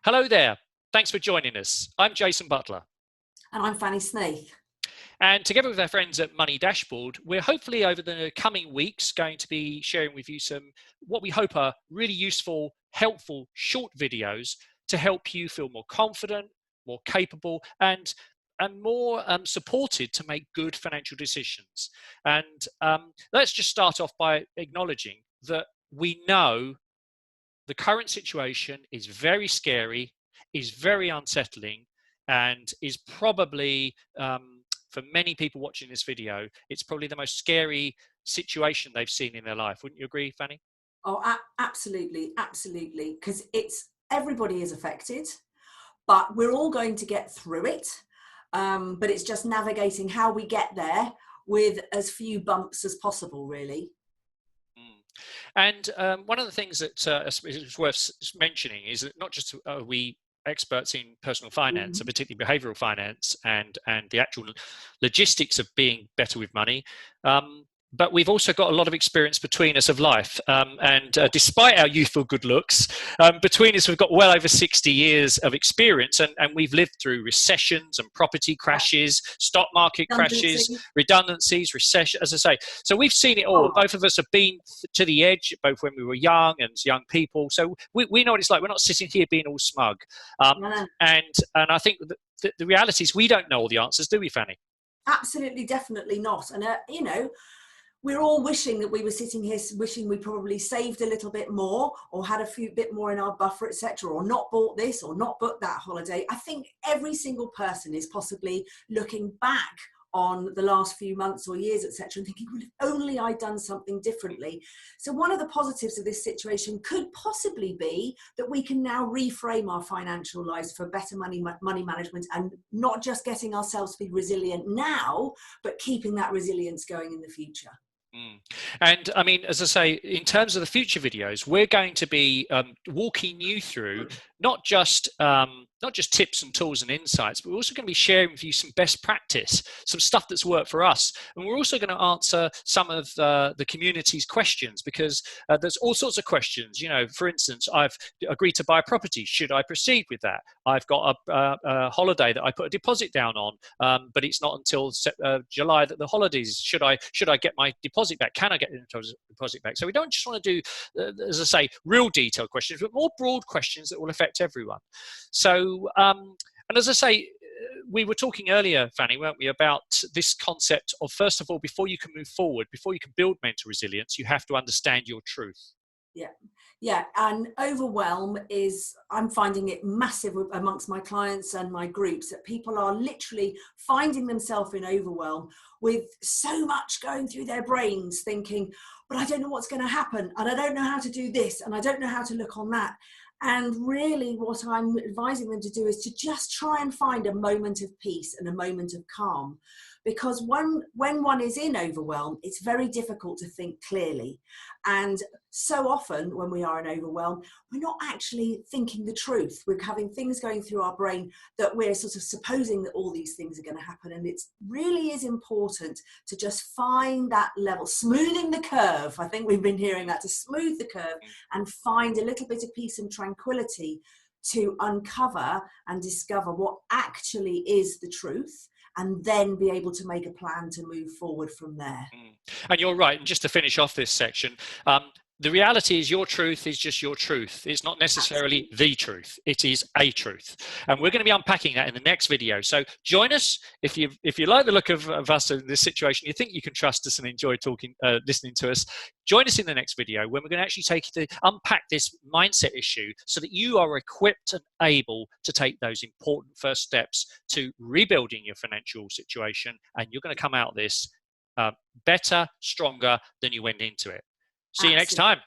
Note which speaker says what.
Speaker 1: Hello there. Thanks for joining us. I'm Jason Butler.
Speaker 2: And I'm Fanny Snaith.
Speaker 1: And together with our friends at Money Dashboard, we're hopefully over the coming weeks going to be sharing with you some what we hope are really useful, helpful, short videos to help you feel more confident, more capable, and more supported to make good financial decisions. And let's just start off by acknowledging that we know the current situation is very scary, is very unsettling, and is probably, for many people watching this video, it's probably the most scary situation they've seen in their life. Wouldn't you agree, Fanny?
Speaker 2: Oh, absolutely, absolutely. Because everybody is affected, but we're all going to get through it. But it's just navigating how we get there with as few bumps as possible, really.
Speaker 1: And one of the things that is worth mentioning is that not just are we experts in personal finance, and particularly behavioral finance, and the actual logistics of being better with money, but we've also got a lot of experience between us of life. Despite our youthful good looks, between us we've got well over 60 years of experience, and we've lived through recessions and property crashes, stock market crashes, redundancies, recession, as I say. So we've seen it all. Both of us have been to the edge, both when we were young and as young people. So we know what it's like. We're not sitting here being all smug. And I think the reality is we don't know all the answers, do we, Fanny?
Speaker 2: Absolutely, definitely not. And, we're all wishing that we were sitting here, wishing we probably saved a little bit more or had a bit more in our buffer, etc., or not bought this or not booked that holiday. I think every single person is possibly looking back on the last few months or years, etc., and thinking, well, if only I'd done something differently. So one of the positives of this situation could possibly be that we can now reframe our financial lives for better money management, and not just getting ourselves to be resilient now, but keeping that resilience going in the future.
Speaker 1: And I mean, as I say, in terms of the future videos, we're going to be walking you through not just tips and tools and insights, but we're also going to be sharing with you some best practice, some stuff that's worked for us. And we're also going to answer some of the community's questions, because there's all sorts of questions. You know, for instance, I've agreed to buy a property. Should I proceed with that? I've got a holiday that I put a deposit down on, but it's not until July that the holidays. Should I get my deposit back? Can I get the deposit back? So we don't just want to do, as I say, real detailed questions, but more broad questions that will affect everyone. So, and as I say, we were talking earlier, Fanny, weren't we, about this concept of, first of all, before you can move forward, before you can build mental resilience, you have to understand your truth.
Speaker 2: Yeah, and overwhelm is, I'm finding it massive amongst my clients and my groups, that people are literally finding themselves in overwhelm with so much going through their brains, thinking, but I don't know what's going to happen, and I don't know how to do this, and I don't know how to look on that. And really what I'm advising them to do is to just try and find a moment of peace and a moment of calm. Because when one is in overwhelm, it's very difficult to think clearly. And so often when we are in overwhelm, we're not actually thinking the truth. We're having things going through our brain that we're sort of supposing that all these things are going to happen. And it really is important to just find that level, smoothing the curve. I think we've been hearing that, to smooth the curve and find a little bit of peace and tranquility to uncover and discover what actually is the truth, and then be able to make a plan to move forward from there.
Speaker 1: And you're right. And just to finish off this section, the reality is your truth is just your truth. It's not necessarily the truth. It is a truth. And we're going to be unpacking that in the next video. So join us. If you like the look of us in this situation, you think you can trust us and enjoy listening to us, join us in the next video when we're going to actually unpack this mindset issue so that you are equipped and able to take those important first steps to rebuilding your financial situation. And you're going to come out of this better, stronger than you went into it. See you next time.